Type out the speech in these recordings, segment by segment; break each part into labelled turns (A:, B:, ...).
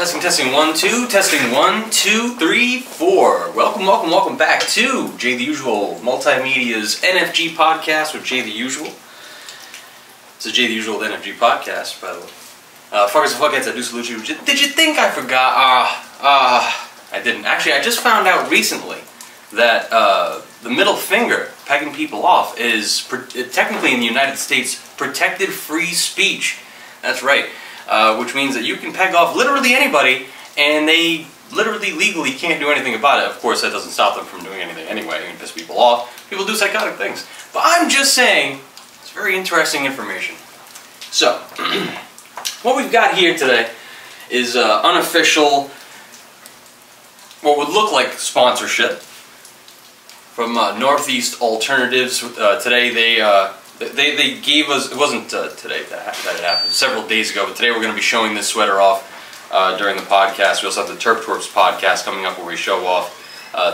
A: Testing 1 2, testing 1 2 3 4. Welcome back to Jay the Usual Multimedia's NFG podcast with Jay the Usual. It's a Jay the Usual NFG podcast, by the way. Fuckers and fuckheads, I do salute you. Did you think I forgot? I didn't. Actually, I just found out recently that the middle finger, pegging people off, is technically in the United States protected free speech. That's right. Which means that you can peg off literally anybody, and they literally legally can't do anything about it. Of course, that doesn't stop them from doing anything anyway. You can piss people off. People do psychotic things. But I'm just saying, it's very interesting information. So, what we've got here today is unofficial, what would look like sponsorship from Northeast Alternatives. Today they gave us, it wasn't today that it happened, several days ago, but today we're going to be showing this sweater off during the podcast. We also have the Terp Twerps podcast coming up where we show off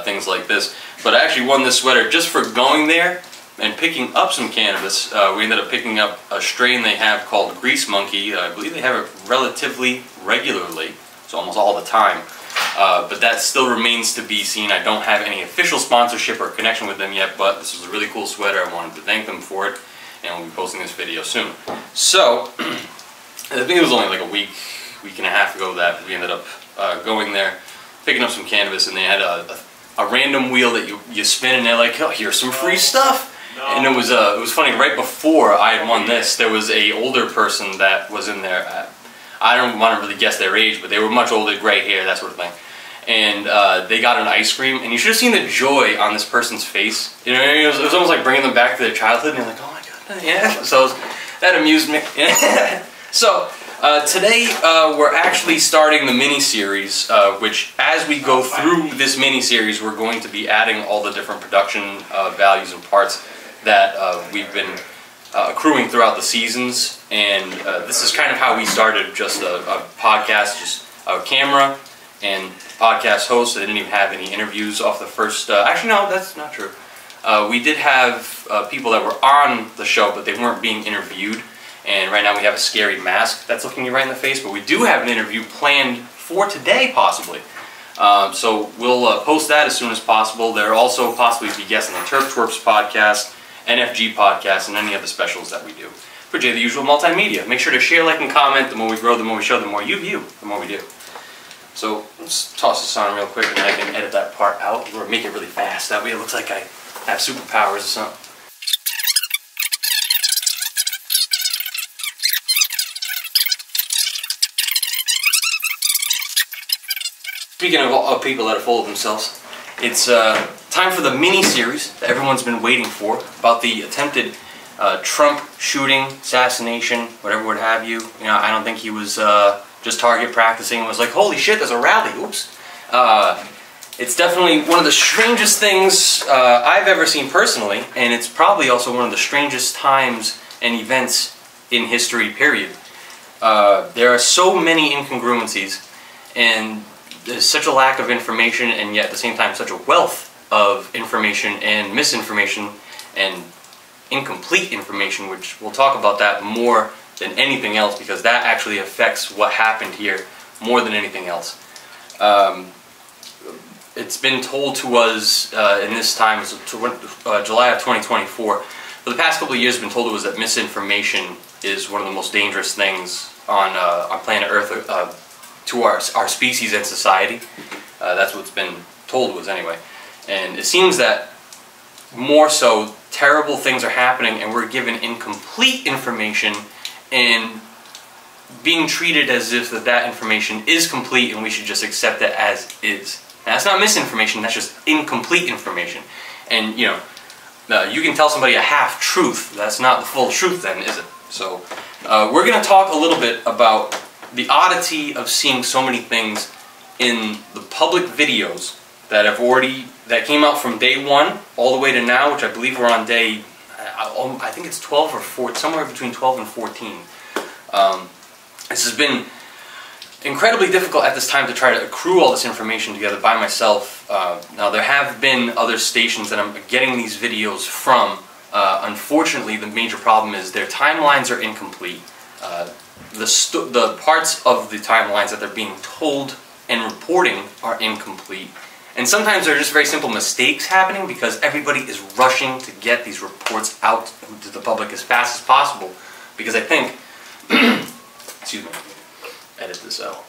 A: things like this. But I actually won this sweater just for going there and picking up some cannabis. We ended up picking up a strain they have called Grease Monkey. I believe they have it relatively regularly, so almost all the time. But that still remains to be seen. I don't have any official sponsorship or connection with them yet, but this was a really cool sweater. I wanted to thank them for it, and we'll be posting this video soon. So, I think it was only like a week and a half ago that we ended up going there, picking up some cannabis, and they had a random wheel that you spin, and they're like, oh, here's some free stuff. And it was funny, right before I had won this, there was a older person that was in there. I don't want to really guess their age, but they were much older, gray hair, that sort of thing. And they got an ice cream, and you should have seen the joy on this person's face. You know, it was almost like bringing them back to their childhood, and they're like, oh my god, yeah. So that amused me. So today we're actually starting the mini-series, which as we go through this mini-series, we're going to be adding all the different production values and parts that we've been accruing throughout the seasons. And this is kind of how we started, just a podcast, just a camera and podcast host. I didn't even have any interviews off the first, actually no, that's not true. We did have people that were on the show, but they weren't being interviewed. And right now we have a scary mask that's looking you right in the face, but we do have an interview planned for today, possibly. So we'll post that as soon as possible. There'll also possibly be guests on the Terp Twerps podcast, NFG podcast, and any other specials that we do. For Jay the Usual Multimedia. Make sure to share, like, and comment. The more we grow, the more we show, the more you view, the more we do. So let's toss this on real quick, and I can edit that part out or make it really fast. That way it looks like I have superpowers or something. Speaking of people that are full of themselves, it's time for the mini-series that everyone's been waiting for about the attempted Trump shooting, assassination, whatever would have you. You know, I don't think he was just target practicing and was like, holy shit, there's a rally, oops. It's definitely one of the strangest things I've ever seen personally, and it's probably also one of the strangest times and events in history, period. There are so many incongruencies, and there's such a lack of information, and yet at the same time such a wealth of information and misinformation and incomplete information, which we'll talk about that more than anything else, because that actually affects what happened here more than anything else. It's been told to us in this time, July of 2024, for the past couple of years, it's been told to us that misinformation is one of the most dangerous things on planet Earth to our species and society. That's what's been told to us anyway. And it seems that more so, terrible things are happening and we're given incomplete information and being treated as if that information is complete and we should just accept it as is. Now, that's not misinformation, that's just incomplete information. And, you know, you can tell somebody a half-truth. That's not the full truth then, is it? So, we're going to talk a little bit about the oddity of seeing so many things in the public videos that came out from day 1 all the way to now, which I believe we're on day, I think it's 12 or 14, somewhere between 12 and 14. This has been incredibly difficult at this time to try to accrue all this information together by myself. Now there have been other stations that I'm getting these videos from. Unfortunately, the major problem is their timelines are incomplete. the parts of the timelines that they're being told and reporting are incomplete. And sometimes there are just very simple mistakes happening because everybody is rushing to get these reports out to the public as fast as possible. Because I think, excuse me, edit this out.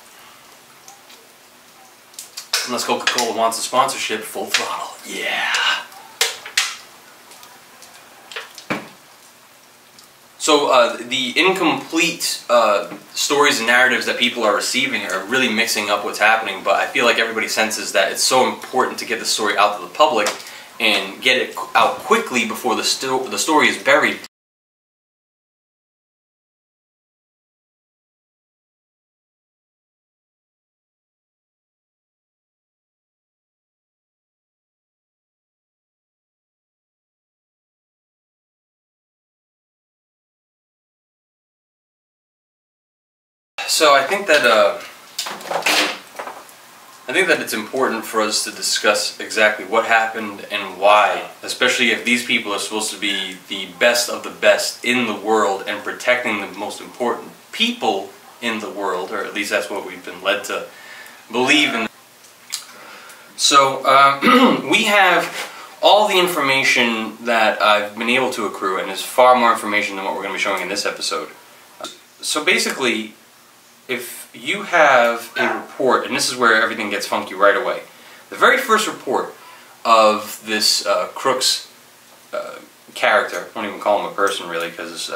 A: Unless Coca-Cola wants a sponsorship, full throttle. Yeah. So the incomplete stories and narratives that people are receiving are really mixing up what's happening, but I feel like everybody senses that it's so important to get the story out to the public and get it out quickly before the story is buried. So I think that it's important for us to discuss exactly what happened and why, especially if these people are supposed to be the best of the best in the world and protecting the most important people in the world, or at least that's what we've been led to believe in. So we have all the information that I've been able to accrue, and there's far more information than what we're going to be showing in this episode. So basically, if you have a report, and this is where everything gets funky right away, the very first report of this Crooks character, I won't even call him a person really, because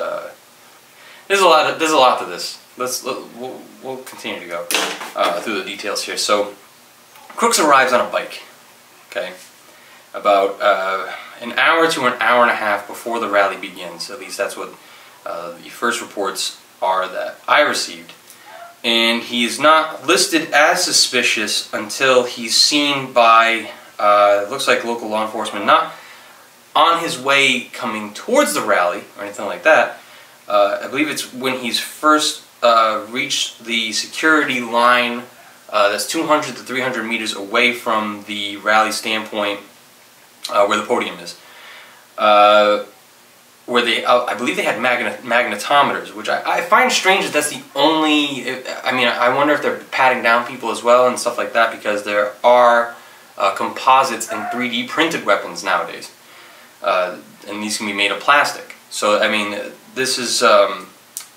A: there's a lot to this. We'll continue to go through the details here. So Crooks arrives on a bike, okay, about an hour to an hour and a half before the rally begins. At least that's what the first reports are that I received. And he's not listed as suspicious until he's seen by, it looks like local law enforcement, not on his way coming towards the rally or anything like that. I believe it's when he's first reached the security line that's 200 to 300 meters away from the rally standpoint where the podium is. Where they, I believe they had magnetometers, which I find strange that that's the only, I mean, I wonder if they're patting down people as well and stuff like that, because there are composites and 3D printed weapons nowadays. And these can be made of plastic. So, I mean, this is an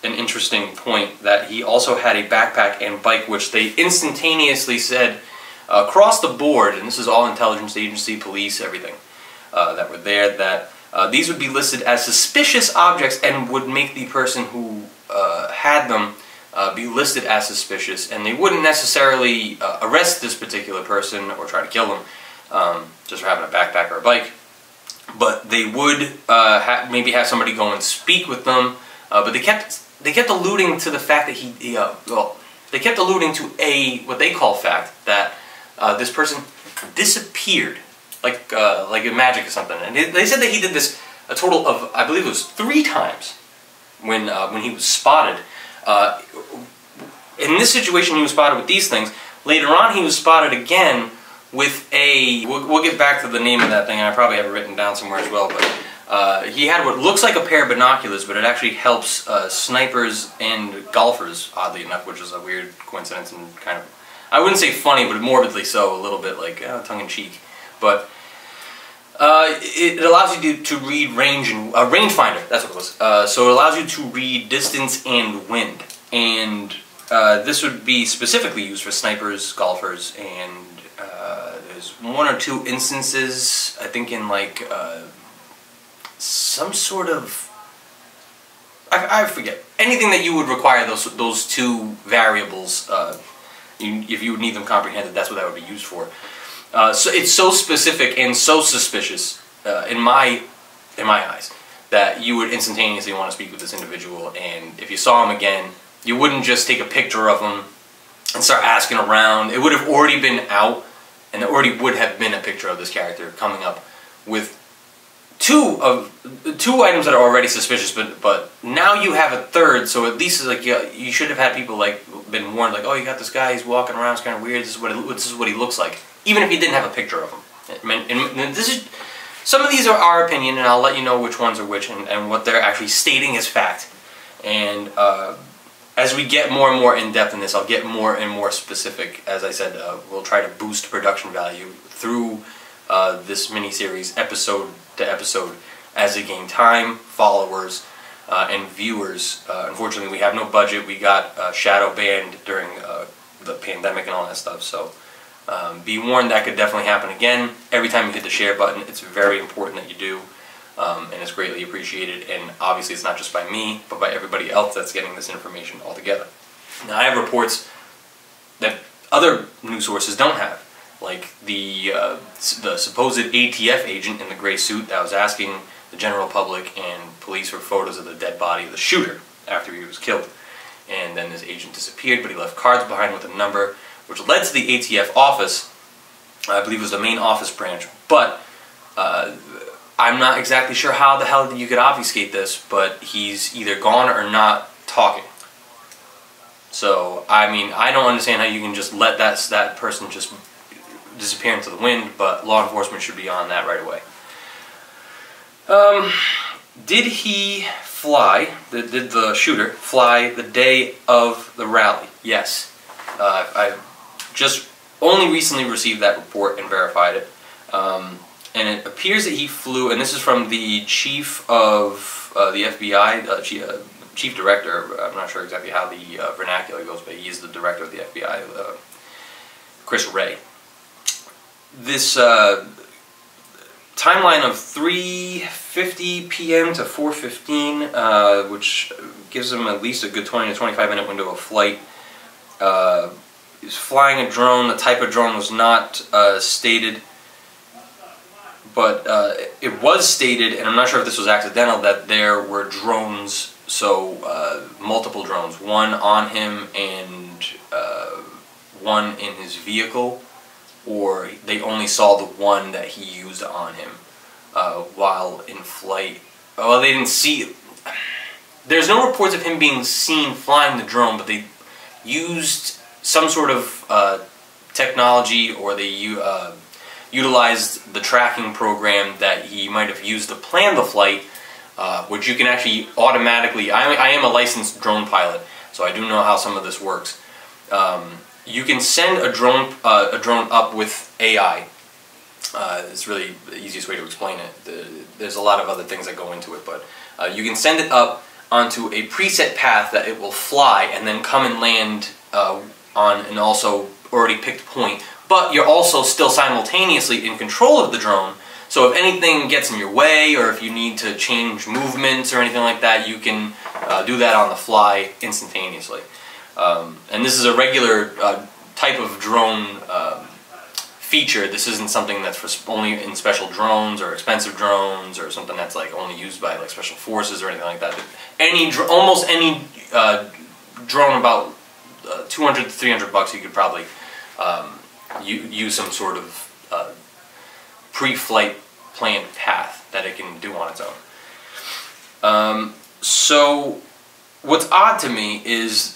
A: interesting point that he also had a backpack and bike, which they instantaneously said across the board, and this is all intelligence agency, police, everything that were there, that these would be listed as suspicious objects and would make the person who had them be listed as suspicious, and they wouldn't necessarily arrest this particular person or try to kill them just for having a backpack or a bike, but they would maybe have somebody go and speak with them, but they kept alluding to the fact that they kept alluding to what they call fact that this person disappeared. Like in magic or something, and they said that he did this a total of, I believe it was 3 times when he was spotted. In this situation, he was spotted with these things. Later on, he was spotted again with a. We'll get back to the name of that thing, and I probably have it written down somewhere as well. But he had what looks like a pair of binoculars, but it actually helps snipers and golfers, oddly enough, which is a weird coincidence and kind of, I wouldn't say funny, but morbidly so, a little bit like tongue-in-cheek. But it allows you to read range and rangefinder. That's what it was. So it allows you to read distance and wind, and this would be specifically used for snipers, golfers, and there's 1 or 2 instances, I think, in like some sort of, I forget, anything that you would require those 2 variables. If you would need them comprehended, that's what that would be used for. So it's so specific and so suspicious in my eyes that you would instantaneously want to speak with this individual, and if you saw him again, you wouldn't just take a picture of him and start asking around. It would have already been out, and there already would have been a picture of this character coming up with two items that are already suspicious, but now you have a third, so at least it's like you should have had people like been warned, like, oh, you got this guy, he's walking around, it's kind of weird, this is what he looks like, even if you didn't have a picture of him. And this is, some of these are our opinion, and I'll let you know which ones are which and what they're actually stating as fact. And as we get more and more in depth in this, I'll get more and more specific. As I said, we'll try to boost production value through this mini-series, episode to episode, as we gain time, followers, and viewers. Unfortunately, we have no budget. We got shadow banned during the pandemic and all that stuff, so be warned, that could definitely happen again. Every time you hit the share button, it's very important that you do. And it's greatly appreciated, and obviously it's not just by me, but by everybody else that's getting this information all together. Now, I have reports that other news sources don't have, like the supposed ATF agent in the gray suit that was asking the general public and police for photos of the dead body of the shooter after he was killed. And then this agent disappeared, but he left cards behind with a number, which led to the ATF office. I believe it was the main office branch, but I'm not exactly sure how the hell you could obfuscate this, but he's either gone or not talking. So, I mean, I don't understand how you can just let that person just disappear into the wind, but law enforcement should be on that right away. Did he fly, did the shooter fly the day of the rally? Yes. I just only recently received that report and verified it. And it appears that he flew, and this is from the chief of the FBI, chief director. I'm not sure exactly how the vernacular goes, but he's the director of the FBI, Chris Wray. This timeline of 3:50 p.m. to 4:15, which gives him at least a good 20 to 25 minute window of flight. He was flying a drone. The type of drone was not stated. But it was stated, and I'm not sure if this was accidental, that there were drones, so multiple drones, one on him and one in his vehicle, or they only saw the one that he used on him while in flight. Well, they didn't see... There's no reports of him being seen flying the drone, but they used some sort of technology, or they utilized the tracking program that he might have used to plan the flight, which you can actually automatically... I am a licensed drone pilot, so I do know how some of this works. You can send a drone up with AI. It's really the easiest way to explain it. There's a lot of other things that go into it, but you can send it up onto a preset path that it will fly and then come and land on an also already picked point. But you're also still simultaneously in control of the drone, so if anything gets in your way, or if you need to change movements or anything like that, you can do that on the fly instantaneously. And this is a regular type of drone feature. This isn't something that's for only in special drones or expensive drones, or something that's like only used by like special forces or anything like that. Almost any drone about 200 to 300 bucks, you could probably use some sort of pre-flight planned path that it can do on its own. So what's odd to me is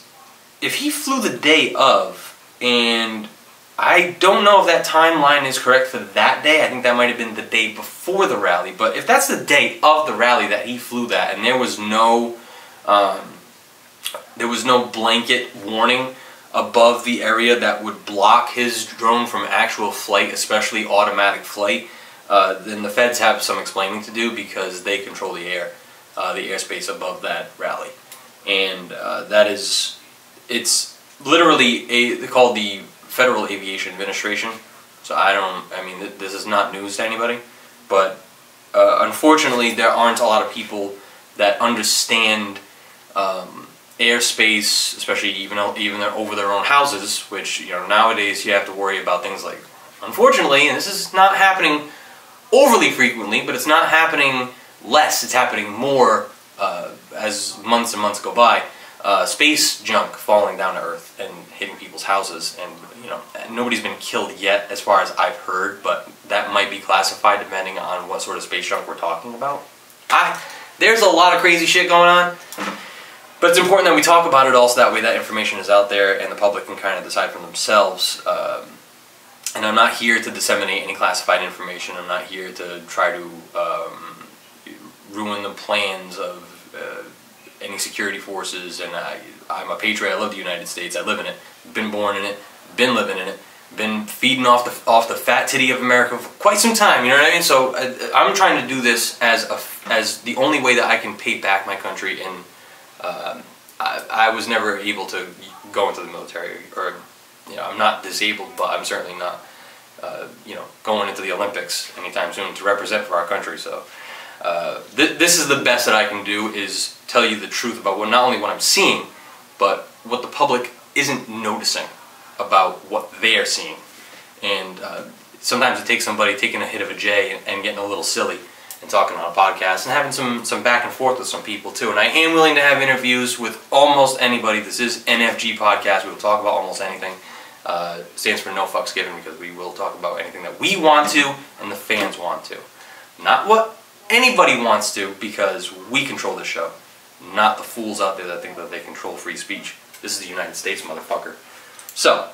A: if he flew the day of, and I don't know if that timeline is correct for that day. I think that might have been the day before the rally. But if that's the day of the rally that he flew that, and there was no blanket warning above the area that would block his drone from actual flight, especially automatic flight, then the feds have some explaining to do, because they control the airspace above that rally. And it's literally called the Federal Aviation Administration. So this is not news to anybody, but unfortunately there aren't a lot of people that understand airspace, especially even over their own houses, which, nowadays you have to worry about things like, unfortunately, and this is not happening overly frequently, but it's not happening less, it's happening more as months and months go by, space junk falling down to Earth and hitting people's houses, and nobody's been killed yet as far as I've heard, but that might be classified depending on what sort of space junk we're talking about. There's a lot of crazy shit going on. But it's important that we talk about it also, that way that information is out there and the public can kind of decide for themselves. And I'm not here to disseminate any classified information. I'm not here to try to ruin the plans of any security forces, and I'm a patriot. I love the United States. I live in it. Been born in it. Been living in it. Been feeding off the fat titty of America for quite some time. You know what I mean? So I'm trying to do this as the only way that I can pay back my country, and I was never able to go into the military, or I'm not disabled, but I'm certainly not going into the Olympics anytime soon to represent for our country. So this is the best that I can do, is tell you the truth about not only what I'm seeing, but what the public isn't noticing about what they're seeing. And sometimes it takes somebody taking a hit of a J and getting a little silly and talking on a podcast and having some back and forth with some people too. And I am willing to have interviews with almost anybody. This is NFG Podcast. We will talk about almost anything. Stands for no fucks given, because we will talk about anything that we want to and the fans want to. Not what anybody wants to, because we control the show. Not the fools out there that think that they control free speech. This is the United States, motherfucker. So,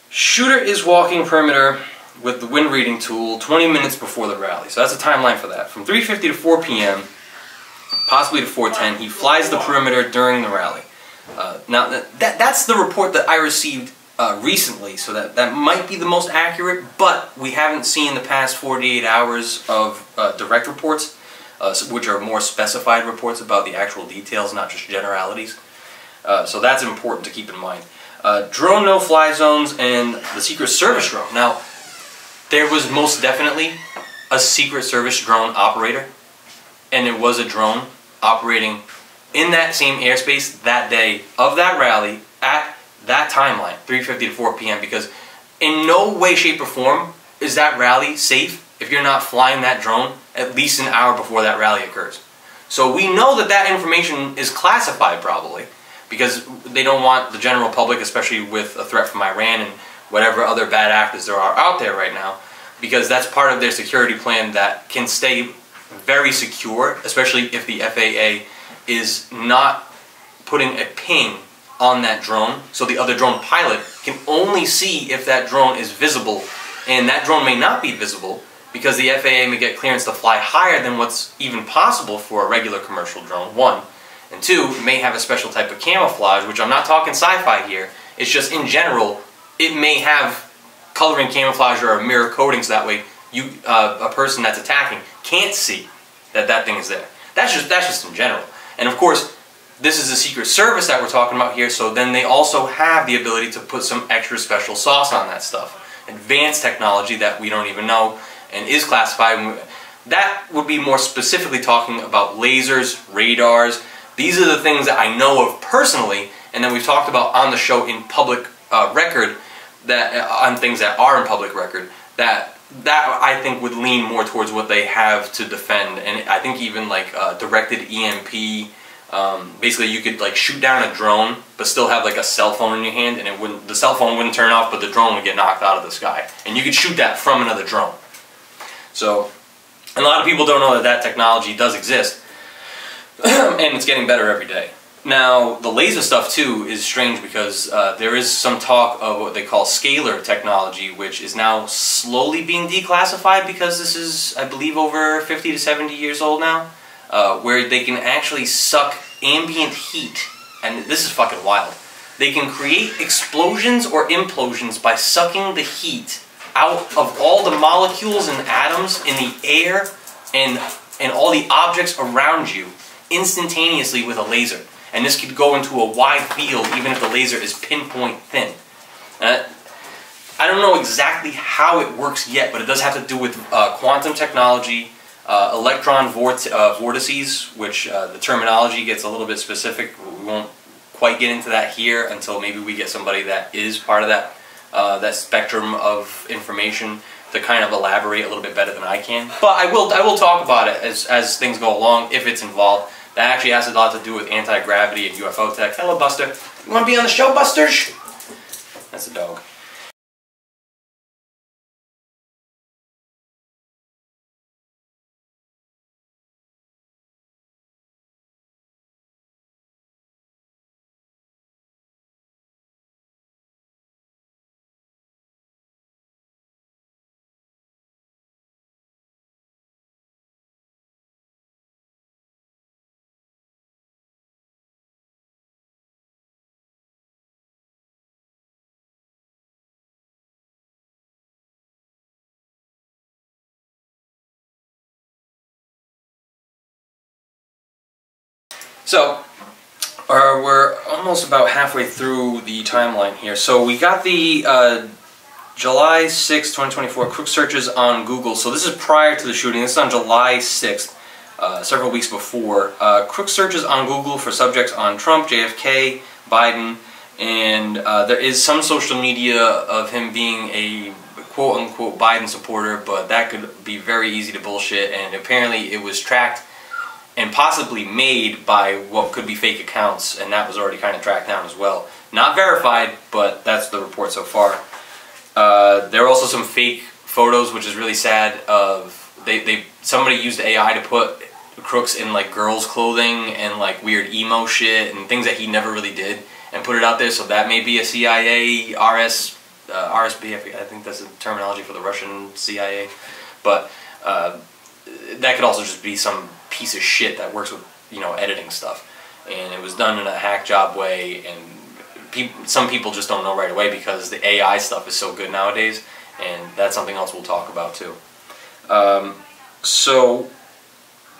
A: shooter is walking perimeter with the wind reading tool 20 minutes before the rally. So that's a timeline for that. From 3:50 to 4 p.m., possibly to 4:10, he flies the perimeter during the rally. Now, that's the report that I received recently, so that might be the most accurate, but we haven't seen the past 48 hours of direct reports, which are more specified reports about the actual details, not just generalities. So that's important to keep in mind. Drone no-fly zones and the Secret Service drone. Now, there was most definitely a Secret Service drone operator, and it was a drone operating in that same airspace that day of that rally at that timeline, 3:50 to 4 p.m. Because in no way, shape, or form is that rally safe if you're not flying that drone at least an hour before that rally occurs. So we know that that information is classified, probably, because they don't want the general public, especially with a threat from Iran and whatever other bad actors there are out there right now, because that's part of their security plan that can stay very secure, especially if the FAA is not putting a ping on that drone, so the other drone pilot can only see if that drone is visible, and that drone may not be visible because the FAA may get clearance to fly higher than what's even possible for a regular commercial drone, one. And two, it may have a special type of camouflage, which I'm not talking sci-fi here. It's just in general, it may have coloring camouflage or a mirror coating, so that way a person that's attacking can't see that thing is there. That's just in general. And of course, this is the Secret Service that we're talking about here, so then they also have the ability to put some extra special sauce on that stuff. Advanced technology that we don't even know and is classified. That would be more specifically talking about lasers, radars. These are the things that I know of personally, and then we've talked about on the show in public record, that on things that are in public record, that I think would lean more towards what they have to defend. And I think even like directed EMP, basically you could like shoot down a drone but still have like a cell phone in your hand, and the cell phone wouldn't turn off, but the drone would get knocked out of the sky, and you could shoot that from another drone. So, and a lot of people don't know that technology does exist, and it's getting better every day. Now, the laser stuff too is strange, because there is some talk of what they call scalar technology, which is now slowly being declassified, because this is, I believe, over 50 to 70 years old now, where they can actually suck ambient heat, and this is fucking wild. They can create explosions or implosions by sucking the heat out of all the molecules and atoms in the air and all the objects around you instantaneously with a laser. And this could go into a wide field even if the laser is pinpoint thin. I don't know exactly how it works yet, but it does have to do with quantum technology, electron vortices, which the terminology gets a little bit specific. We won't quite get into that here until maybe we get somebody that is part of that spectrum of information to kind of elaborate a little bit better than I can. But I will talk about it as things go along, if it's involved. That actually has a lot to do with anti-gravity and UFO tech. Hello, Buster. You want to be on the show, Busters? That's a dog. So, we're almost about halfway through the timeline here. So we got the July 6th, 2024 crook searches on Google. So this is prior to the shooting. This is on July 6th, several weeks before. Crook searches on Google for subjects on Trump, JFK, Biden, and there is some social media of him being a quote-unquote Biden supporter, but that could be very easy to bullshit, and apparently it was tracked and possibly made by what could be fake accounts, and that was already kind of tracked down as well. Not verified, but that's the report so far. There are also some fake photos, which is really sad, of somebody used AI to put crooks in like girls' clothing and like weird emo shit and things that he never really did, and put it out there, so that may be a CIA, RSB, I think that's the terminology for the Russian CIA, but that could also just be some piece of shit that works with, you know, editing stuff, and it was done in a hack job way, and some people just don't know right away because the AI stuff is so good nowadays, and that's something else we'll talk about too. So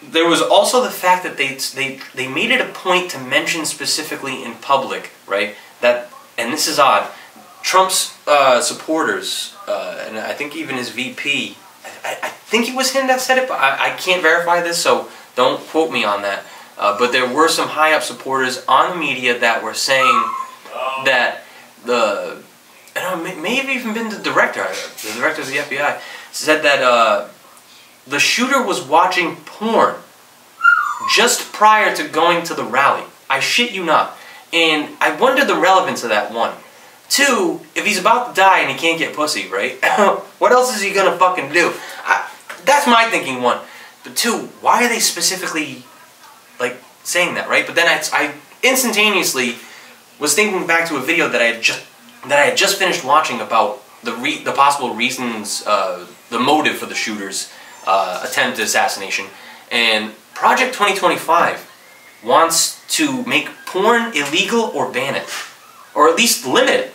A: there was also the fact that they made it a point to mention specifically in public, right, that, and this is odd, Trump's supporters, and I think even his VP, I think it was him that said it, but I can't verify this, so don't quote me on that. But there were some high-up supporters on the media that were saying that it may have even been the director of the FBI, said that the shooter was watching porn just prior to going to the rally. I shit you not. And I wonder the relevance of that, one. Two, if he's about to die and he can't get pussy, right? What else is he gonna fucking do? That's my thinking, one. But two, why are they specifically, like, saying that, right? But then I instantaneously was thinking back to a video that I had just finished watching about the possible reasons, the motive for the shooter's attempted assassination. And Project 2025 wants to make porn illegal or ban it, or at least limit it.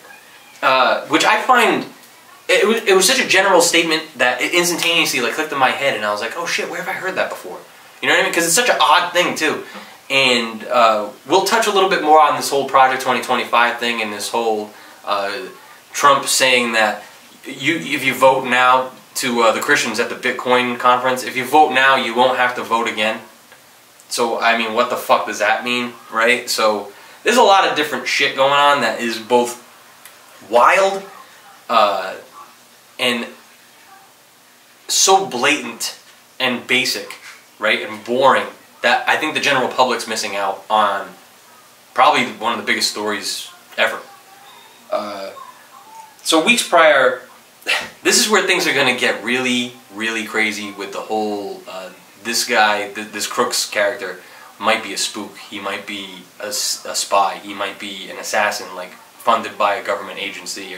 A: Which I find, it was such a general statement that it instantaneously like clicked in my head, and I was like, oh shit, where have I heard that before? You know what I mean? Because it's such an odd thing too. And we'll touch a little bit more on this whole Project 2025 thing, and this whole Trump saying that if you vote now, to the Christians at the Bitcoin conference, if you vote now, you won't have to vote again. So, I mean, what the fuck does that mean, right? So, there's a lot of different shit going on that is both wild and so blatant and basic, right, and boring that I think the general public's missing out on probably one of the biggest stories ever. So weeks prior, this is where things are going to get really, really crazy with the whole, this guy, this Crooks character might be a spook, he might be a spy, he might be an assassin, like, funded by a government agency,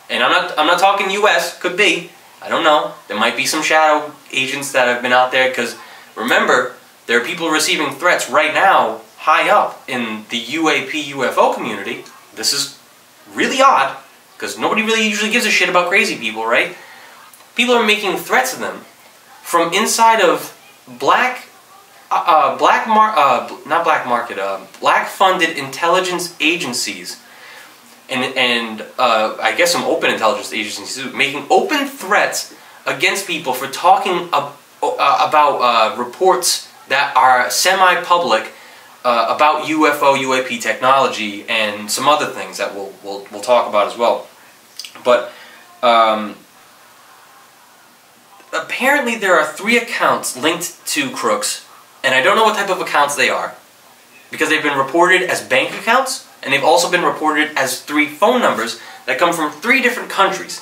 A: and I'm not talking U.S., could be, I don't know, there might be some shadow agents that have been out there, because remember, there are people receiving threats right now, high up in the UAP UFO community. This is really odd, because nobody really usually gives a shit about crazy people, right? People are making threats to them from inside of black-funded intelligence agencies, and I guess some open intelligence agencies too, making open threats against people for talking about reports that are semi-public about UFO, UAP technology, and some other things that we'll talk about as well. But apparently there are 3 accounts linked to crooks, and I don't know what type of accounts they are, because they've been reported as bank accounts, and they've also been reported as 3 phone numbers that come from 3 different countries.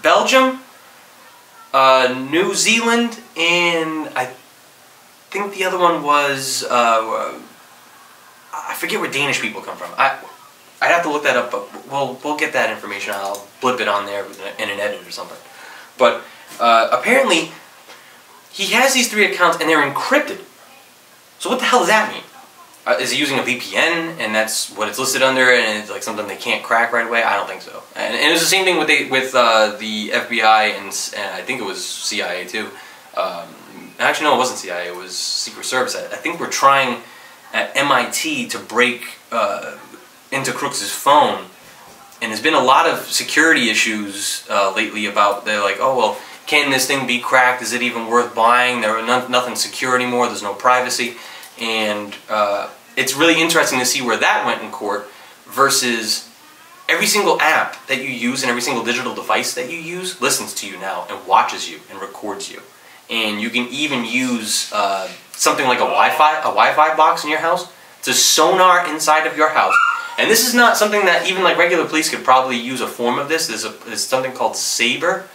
A: Belgium, New Zealand, and I think the other one was, I forget where Danish people come from. I'd have to look that up, but we'll get that information. I'll blip it on there in an edit or something. But apparently, he has these 3 accounts and they're encrypted. So what the hell does that mean? Is he using a VPN and that's what it's listed under, and it's like something they can't crack right away? I don't think so. And it was the same thing with the FBI and I think it was CIA too. Actually, no, it wasn't CIA. It was Secret Service. I think we're trying at MIT to break into Crooks's phone, and there's been a lot of security issues lately about, they're like, oh well, can this thing be cracked? Is it even worth buying? There are nothing secure anymore. There's no privacy, and it's really interesting to see where that went in court versus every single app that you use and every single digital device that you use listens to you now and watches you and records you. And you can even use something like a Wi-Fi box in your house to sonar inside of your house. And this is not something that even like regular police could probably use a form of this. There's something called Saber.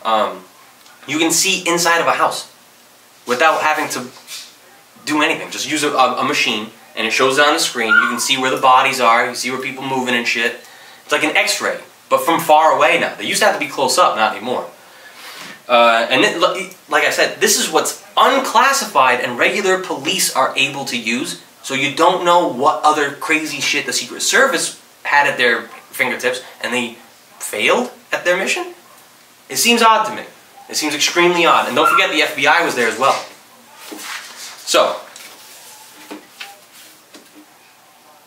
A: You can see inside of a house without having to do anything. Just use a machine, and it shows it on the screen. You can see where the bodies are. You can see where people moving and shit. It's like an X-ray, but from far away now. They used to have to be close up, not anymore. Like I said, this is what's unclassified and regular police are able to use, so you don't know what other crazy shit the Secret Service had at their fingertips and they failed at their mission? It seems odd to me. It seems extremely odd. And don't forget the FBI was there as well. So,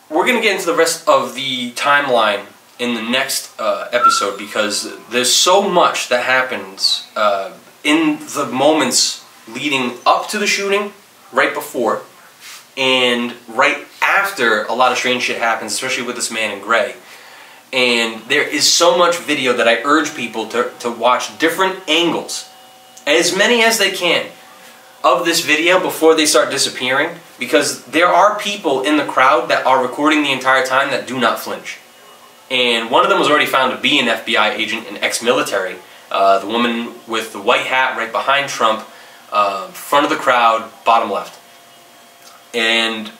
A: we're going to get into the rest of the timeline in the next episode, because there's so much that happens in the moments leading up to the shooting, right before, and right after a lot of strange shit happens, especially with this man in gray. And there is so much video that I urge people to watch different angles, as many as they can, of this video before they start disappearing, because there are people in the crowd that are recording the entire time that do not flinch. And one of them was already found to be an FBI agent, an ex-military. The woman with the white hat right behind Trump, front of the crowd, bottom left. And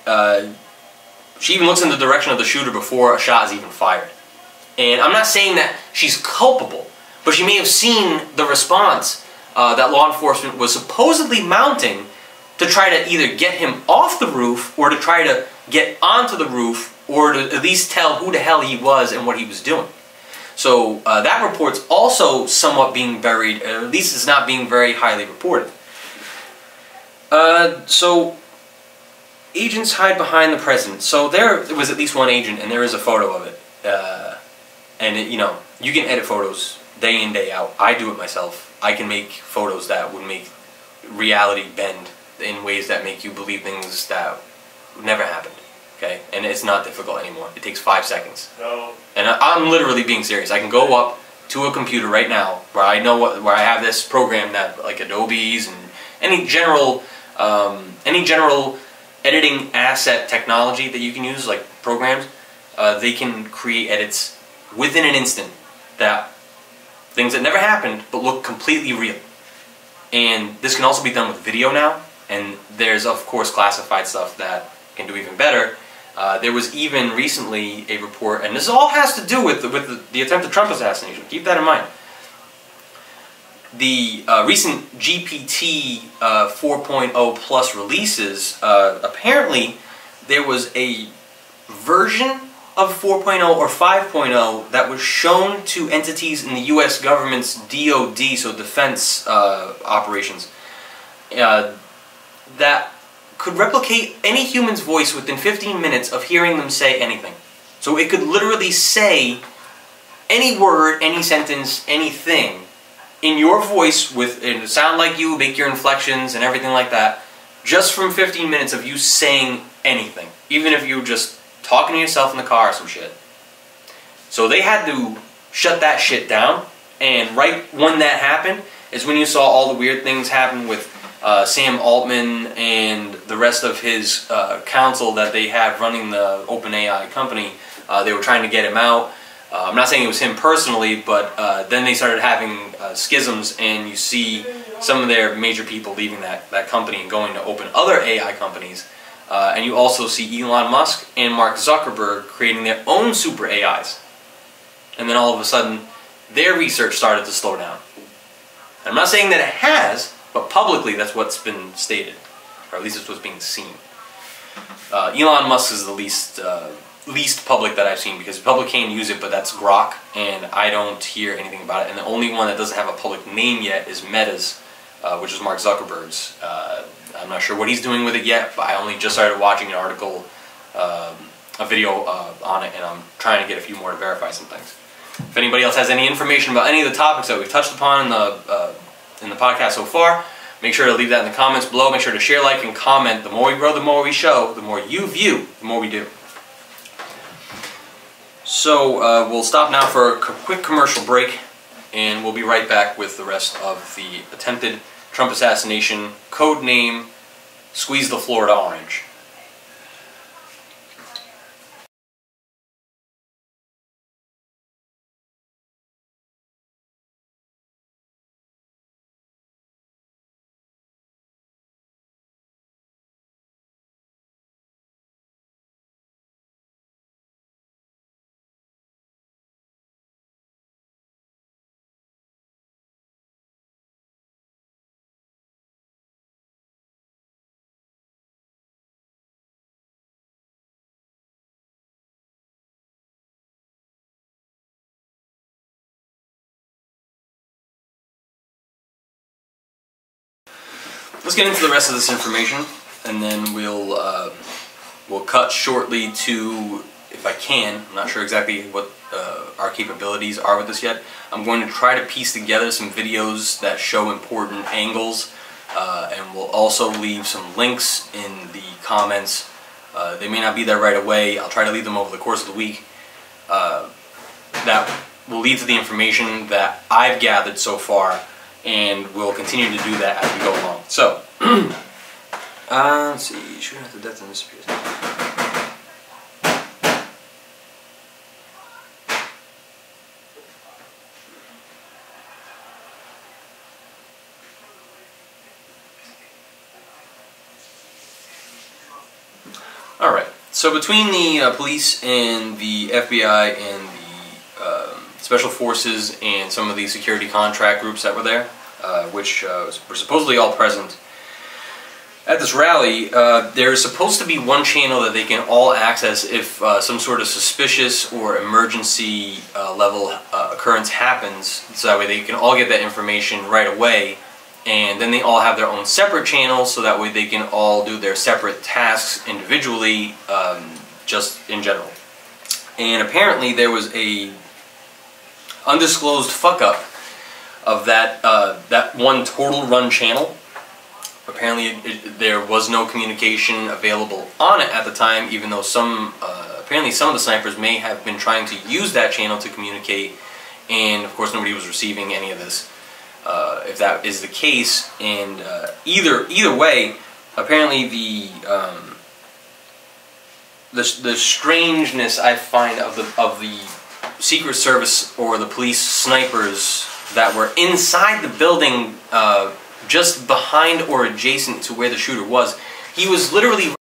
A: she even looks in the direction of the shooter before a shot is even fired. And I'm not saying that she's culpable, but she may have seen the response that law enforcement was supposedly mounting to try to either get him off the roof or to try to get onto the roof, or to at least tell who the hell he was and what he was doing. So that report's also somewhat being buried, at least it's not being very highly reported. So agents hide behind the president. So there was at least one agent, and there is a photo of it. And it, you know, you can edit photos day in, day out. I do it myself. I can make photos that would make reality bend in ways that make you believe things that never happened. Okay? And it's not difficult anymore. It takes 5 seconds. No. And I'm literally being serious. I can go up to a computer right now where I know where I have this program that, like Adobe's and any general editing asset technology that you can use, like programs, they can create edits within an instant, that things that never happened but look completely real. And this can also be done with video now, and there's of course classified stuff that can do even better. There was even recently a report, and this all has to do with the attempted Trump assassination. Keep that in mind. The recent GPT 4.0 plus releases, apparently there was a version of 4.0 or 5.0 that was shown to entities in the U.S. government's DoD, so defense operations, that could replicate any human's voice within 15 minutes of hearing them say anything. So it could literally say any word, any sentence, anything in your voice, with it sound like you, make your inflections and everything like that, just from 15 minutes of you saying anything, even if you just talking to yourself in the car or some shit. So they had to shut that shit down, and right when that happened is when you saw all the weird things happen with Sam Altman and the rest of his council that they had running the OpenAI company. They were trying to get him out. I'm not saying it was him personally, but then they started having schisms, and you see some of their major people leaving that company and going to open other AI companies. And you also see Elon Musk and Mark Zuckerberg creating their own super AIs. And then all of a sudden, their research started to slow down. And I'm not saying that it has, but publicly that's what's been stated. Or at least it's what's being seen. Elon Musk is the least public that I've seen, because the public can use it, but that's Grok, and I don't hear anything about it. And the only one that doesn't have a public name yet is Meta's, which is Mark Zuckerberg's. I'm not sure what he's doing with it yet, but I only just started watching an article, a video on it, and I'm trying to get a few more to verify some things. If anybody else has any information about any of the topics that we've touched upon in the podcast so far, make sure to leave that in the comments below. Make sure to share, like, and comment. The more we grow, the more we show. The more you view, the more we do. So we'll stop now for a quick commercial break, and we'll be right back with the rest of the attempted Trump assassination, code name Squeeze the Florida Orange. Let's get into the rest of this information, and then we'll cut shortly to, if I can, I'm not sure exactly what our capabilities are with this yet. I'm going to try to piece together some videos that show important angles, and we'll also leave some links in the comments. They may not be there right away. I'll try to leave them over the course of the week. That will lead to the information that I've gathered so far, and we'll continue to do that as we go along. So, let's see, shooting at the death and disappears. Alright, so between the police and the FBI and the Special Forces and some of the security contract groups that were there, which were supposedly all present at this rally, there is supposed to be one channel that they can all access if some sort of suspicious or emergency level occurrence happens, so that way they can all get that information right away, and then they all have their own separate channels, so that way they can all do their separate tasks individually, just in general. And apparently there was a undisclosed fuck-up of that one total run channel. Apparently there was no communication available on it at the time, even though apparently some of the snipers may have been trying to use that channel to communicate, and of course nobody was receiving any of this. If that is the case, and either way, apparently the strangeness I find of the Secret Service or the police snipers that were inside the building, just behind or adjacent to where the shooter was, he was literally